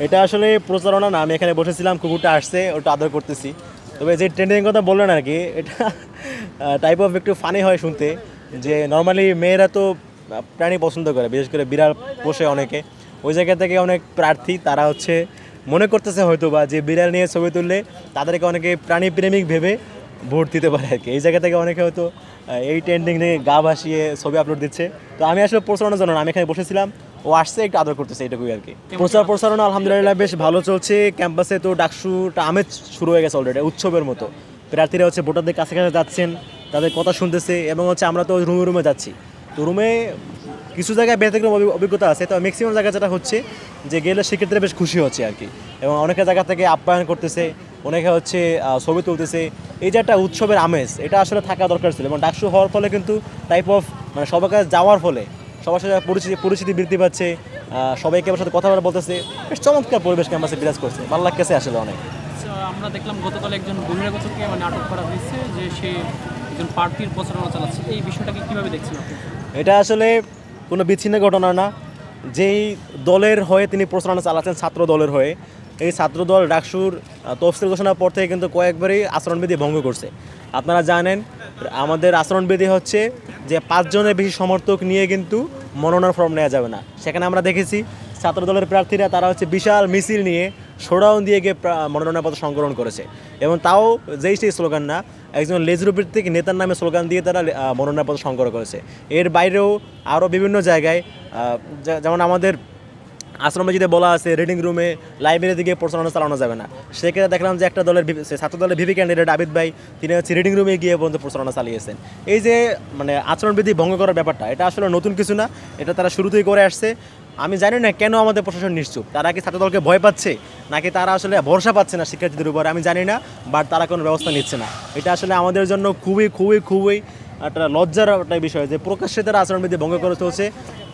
এটা আসলে প্রচারণা না, আমি এখানে বসেছিলাম, কুকুরটা আসছে, ওটা আদর করতেছি। তবে যে ট্রেন্ডিং কথা বললেন আর কি, এটা টাইপ অফ একটু ফানি হয় শুনতে, যে নর্মালি মেয়েরা তো প্রাণী পছন্দ করে, বিশেষ করে বিড়াল পোষে অনেকে। ওই জায়গা থেকে অনেক প্রার্থী তারা হচ্ছে মনে করতেছে হয়তো বা যে বিড়াল নিয়ে ছবি তুললে তাদেরকে অনেকে প্রাণী প্রেমিক ভেবে ভোট দিতে পারে আর কি। এই জায়গা থেকে অনেকে হয়তো এই ট্রেন্ডিং নিয়ে গা ভাসিয়ে ছবি আপলোড দিচ্ছে। তো আমি আসলে প্রচারণার জন্য না, আমি এখানে বসেছিলাম, ও আসছে একটু আদর করতেছে, এটুকুই আর কি। প্রচারণা আলহামদুলিল্লাহ বেশ ভালো চলছে। ক্যাম্পাসে তো ডাকসুটা আমেজ শুরু হয়ে গেছে অলরেডি, উৎসবের মতো। প্রার্থীরা হচ্ছে ভোটারদের কাছে কাছে যাচ্ছেন, তাদের কথা শুনতেছে, এবং হচ্ছে আমরা তো রুমে রুমে যাচ্ছি। তো রুমে কিছু জায়গায় ব্যতিক্রম অভিজ্ঞতা আছে, তো ম্যাক্সিমাম জায়গা যেটা হচ্ছে যে গেলে সেক্ষেত্রে বেশ খুশি হচ্ছে আর কি। এবং অনেকের জায়গা থেকে আপ্যায়ন করতেছে, অনেকে হচ্ছে ছবি তুলতেছে। এই যে একটা উৎসবের আমেজ, এটা আসলে থাকা দরকার ছিল। এবং ডাকসু হওয়ার ফলে কিন্তু টাইপ অফ মানে সবার কাছে যাওয়ার ফলে সবার সাথে পরিচিতি বৃদ্ধি পাচ্ছে, সবাইকে আমার সাথে কথা বলতেছে। বেশ চমৎকার পরিবেশ ক্যাম্পাসে বিরাজ করছে, ভালো লাগতেছে আসলে অনেক। আমরা দেখলাম গতকাল একজন বহিরাগতকে মানে আটক করা হয়েছে, যে সে একজন প্রার্থীর প্রচারণা চালাচ্ছে। এই বিষয়টাকে কীভাবে দেখছেন আপনি? এটা আসলে কোনো বিচ্ছিন্ন ঘটনা না। যেই দলের হয়ে তিনি প্রচারণা চালাচ্ছেন, ছাত্র দলের হয়ে, এই ছাত্র দল ডাকসুর তফসিল ঘোষণার পর থেকে কিন্তু কয়েকবারই আচরণবিধি ভঙ্গ করছে। আপনারা জানেন আমাদের আচরণবিধি হচ্ছে যে 5 জনের বেশি সমর্থক নিয়ে কিন্তু মনোনয়ন ফর্ম নেওয়া যাবে না। সেখানে আমরা দেখেছি ছাত্র দলের প্রার্থীরা তারা হচ্ছে বিশাল মিছিল নিয়ে শোডাউন দিয়ে গিয়ে মনোনয়নপত্র সংগ্রহণ করেছে, এবং তাও যেই সেই স্লোগান না, একজন লেজরুভিত্তিক নেতার নামে স্লোগান দিয়ে তারা মনোনয়নপত্র সংগ্রহ করেছে। এর বাইরেও আরও বিভিন্ন জায়গায়, যেমন আমাদের আশ্রমে যদি বলা আছে রিডিং রুমে, লাইব্রেরি দিকে প্রচারণা চালানো যাবে না, সেক্ষেত্রে দেখলাম যে একটা দলের ছাত্র দলের ভিপি ক্যান্ডিডেট আবিদ ভাই, তিনি হচ্ছে রিডিং রুমে গিয়ে পর্যন্ত প্রচারণা চালিয়েছেন। এই যে মানে আচরণবিধি ভঙ্গ করার ব্যাপারটা, এটা আসলে নতুন কিছু না, এটা তারা শুরুতেই করে আসছে। আমি জানি না কেন আমাদের প্রশাসন নিশ্চুপ, তারা কি ছাত্রদলকে ভয় পাচ্ছে নাকি তারা আসলে ভরসা পাচ্ছে না শিক্ষার্থীদের উপরে, আমি জানি না, বাট তারা কোনো ব্যবস্থা নিচ্ছে না। এটা আসলে আমাদের জন্য খুবই খুবই খুবই একটা লজ্জার একটা বিষয় যে প্রকাশ্যে তারা আচরণবিধি ভঙ্গ করে চলছে,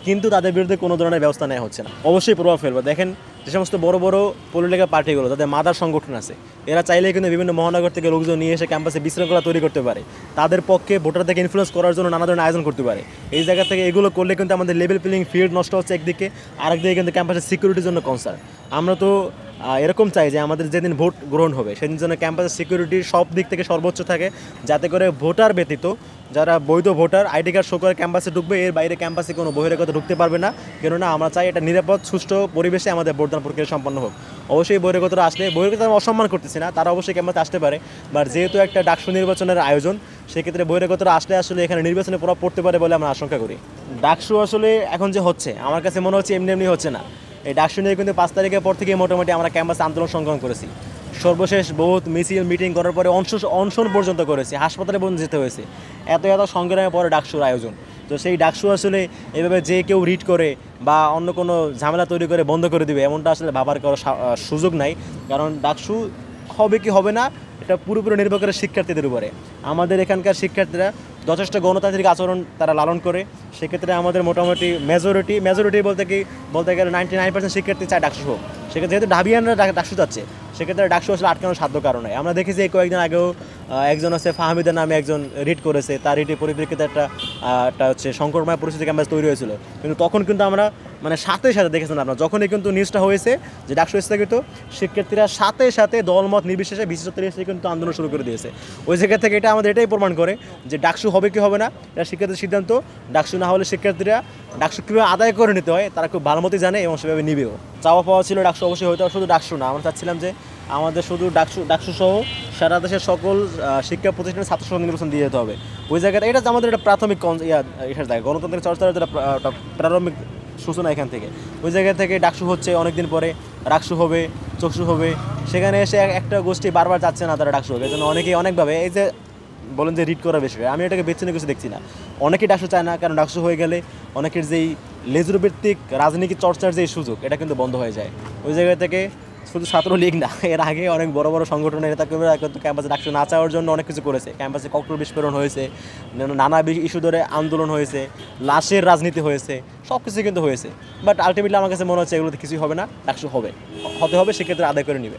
কিন্তু তাদের বিরুদ্ধে কোনো ধরনের ব্যবস্থা নেওয়া হচ্ছে না। অবশ্যই প্রভাব ফেলবে। দেখেন যে সমস্ত বড় বড় পলিটিক্যাল পার্টিগুলো, তাদের মাদার সংগঠন আছে, এরা চাইলেই কিন্তু বিভিন্ন মহানগর থেকে লোকজন নিয়ে এসে ক্যাম্পাসে বিশৃঙ্খলা তৈরি করতে পারে, তাদের পক্ষে ভোটারদেরকে ইনফ্লুয়েন্স করার জন্য নানা ধরনের আয়োজন করতে পারে। এই জায়গা থেকে এগুলো করলে কিন্তু আমাদের লেভেল প্লেইং ফিল্ড নষ্ট হচ্ছে একদিকে, আরেকদিকে কিন্তু ক্যাম্পাসের সিকিউরিটির জন্য কনসার্ন। আমরা তো এরকম চাই যে আমাদের যেদিন ভোট গ্রহণ হবে সেদিন যেন ক্যাম্পাসের সিকিউরিটি সব দিক থেকে সর্বোচ্চ থাকে, যাতে করে ভোটার ব্যতীত যারা বৈধ ভোটার আইডি কার্ড শো করে ক্যাম্পাসে ঢুকবে, এর বাইরে ক্যাম্পাসে কোনো বহিরাগত ঢুকতে পারবে না। কেননা আমরা চাই এটা নিরাপদ সুষ্ঠু পরিবেশে আমাদের ভোটদান প্রক্রিয়া সম্পন্ন হোক। অবশ্যই বহিরাগতরা আসলে, বহিরাগত আমি অসম্মান করতেছি না, তারা অবশ্যই ক্যাম্পাসে আসতে পারে, বাট যেহেতু একটা ডাকসু নির্বাচনের আয়োজন, সেক্ষেত্রে বহিরাগতরা আসলে এখানে নির্বাচনে প্রভাব পড়তে পারে বলে আমরা আশঙ্কা করি। ডাকসু আসলে এখন যে হচ্ছে, আমার কাছে মনে হচ্ছে এমনি এমনি হচ্ছে না। এই ডাকসু নিয়ে কিন্তু 5 তারিখের পর থেকে মোটামুটি আমরা ক্যাম্পাসে আন্দোলন সংগ্রাম করেছি। সর্বশেষ বহুত মিছিল মিটিং করার পরে অনশন পর্যন্ত করেছি, হাসপাতালে পর্যন্ত যেতে হয়েছে। এত সংগ্রামের পরে ডাকসুর আয়োজন। তো সেই ডাকসু আসলে এভাবে যে কেউ রিড করে বা অন্য কোনো ঝামেলা তৈরি করে বন্ধ করে দিবে, এমনটা আসলে ভাবার কোনো সুযোগ নাই। কারণ ডাকসু হবে কি হবে না, এটা পুরোপুরি নির্ভর করে শিক্ষার্থীদের উপরে। আমাদের এখানকার শিক্ষার্থীরা যথেষ্ট গণতান্ত্রিক আচরণ তারা লালন করে, সেক্ষেত্রে আমাদের মোটামুটি মেজরিটি বলতে গেলে 99% শিক্ষার্থী চায় ডাকসু হোক। সেক্ষেত্রে যেহেতু ঢাবিয়ানরা ডাকসু চাচ্ছে, সেক্ষেত্রে ডাকসু আসলে আটকানোর সাধ্য কারণে। আমরা দেখেছি এই কয়েকদিন আগেও একজন আছে ফাহমিদা নামে একজন রিট করেছে, তার রিটের পরিপ্রেক্ষিতে একটা হচ্ছে সংকটময় পরিস্থিতি ক্যাম্পাস তৈরি হয়েছিল। কিন্তু তখন কিন্তু আমরা মানে সাথে দেখেছেন আপনারা, যখনই কিন্তু নিউজটা হয়েছে যে ডাকসু স্থগিত, শিক্ষার্থীরা সাথে দলমত নির্বিশেষে বিশেষত্ব এসে কিন্তু আন্দোলন শুরু করে দিয়েছে। ওই জায়গা থেকে এটা আমাদের এটাই প্রমাণ করে যে ডাকসু হবে কি হবে না এটা শিক্ষার্থীর সিদ্ধান্ত। ডাকসু না হলে শিক্ষার্থীরা ডাকসু কীভাবে আদায় করে নিতে হয় তারা খুব ভালো মতোই জানে এবং সেভাবে নিবেও। চাওয়া পাওয়া ছিল ডাকসু অবশ্যই হইতে হবে, শুধু ডাকসু না, আমরা চাচ্ছিলাম যে আমাদের শুধু ডাকসু সহ সারা দেশের সকল শিক্ষা প্রতিষ্ঠানের ছাত্র সংঘ নির্বাচন দিয়ে যেতে হবে। ওই জায়গাটা এটা আমাদের একটা প্রাথমিক এটার জায়গা, গণতান্ত্রিক চর্চার যেটা প্রারম্ভিক সূচনা এখান থেকে। ওই জায়গা থেকে ডাকসু হচ্ছে, অনেকদিন পরে রাকসু হবে, চকসু হবে, সেখানে এসে একটা গোষ্ঠী বারবার যাচ্ছে না তারা ডাকসু হবে। এই জন্য অনেকেই অনেকভাবে এই যে বলেন যে রিড করা বেশি, আমি এটাকে বেছে কিছু দেখছি না। অনেকেই ডাকসু চায় না, কারণ ডাকসু হয়ে গেলে অনেকের যেই লেজুরভিত্তিক রাজনীতি চর্চার যে সুযোগ, এটা কিন্তু বন্ধ হয়ে যায়। ওই জায়গা থেকে শুধু ছাত্রলীগ না, এর আগে অনেক বড় বড় সংগঠনের নেতাকর্মীরা কিন্তু ক্যাম্পাসে ডাকসু না চাওয়ার জন্য অনেক কিছু করেছে। ক্যাম্পাসে ককটেল বিস্ফোরণ হয়েছে, নানা ইস্যু ধরে আন্দোলন হয়েছে, লাশের রাজনীতি হয়েছে, সব কিছু কিন্তু হয়েছে। বাট আলটিমেটলি আমার কাছে মনে হচ্ছে এগুলোতে কিছুই হবে না, ডাকসু হতে হবে, সেক্ষেত্রে আদায় করে নেবে।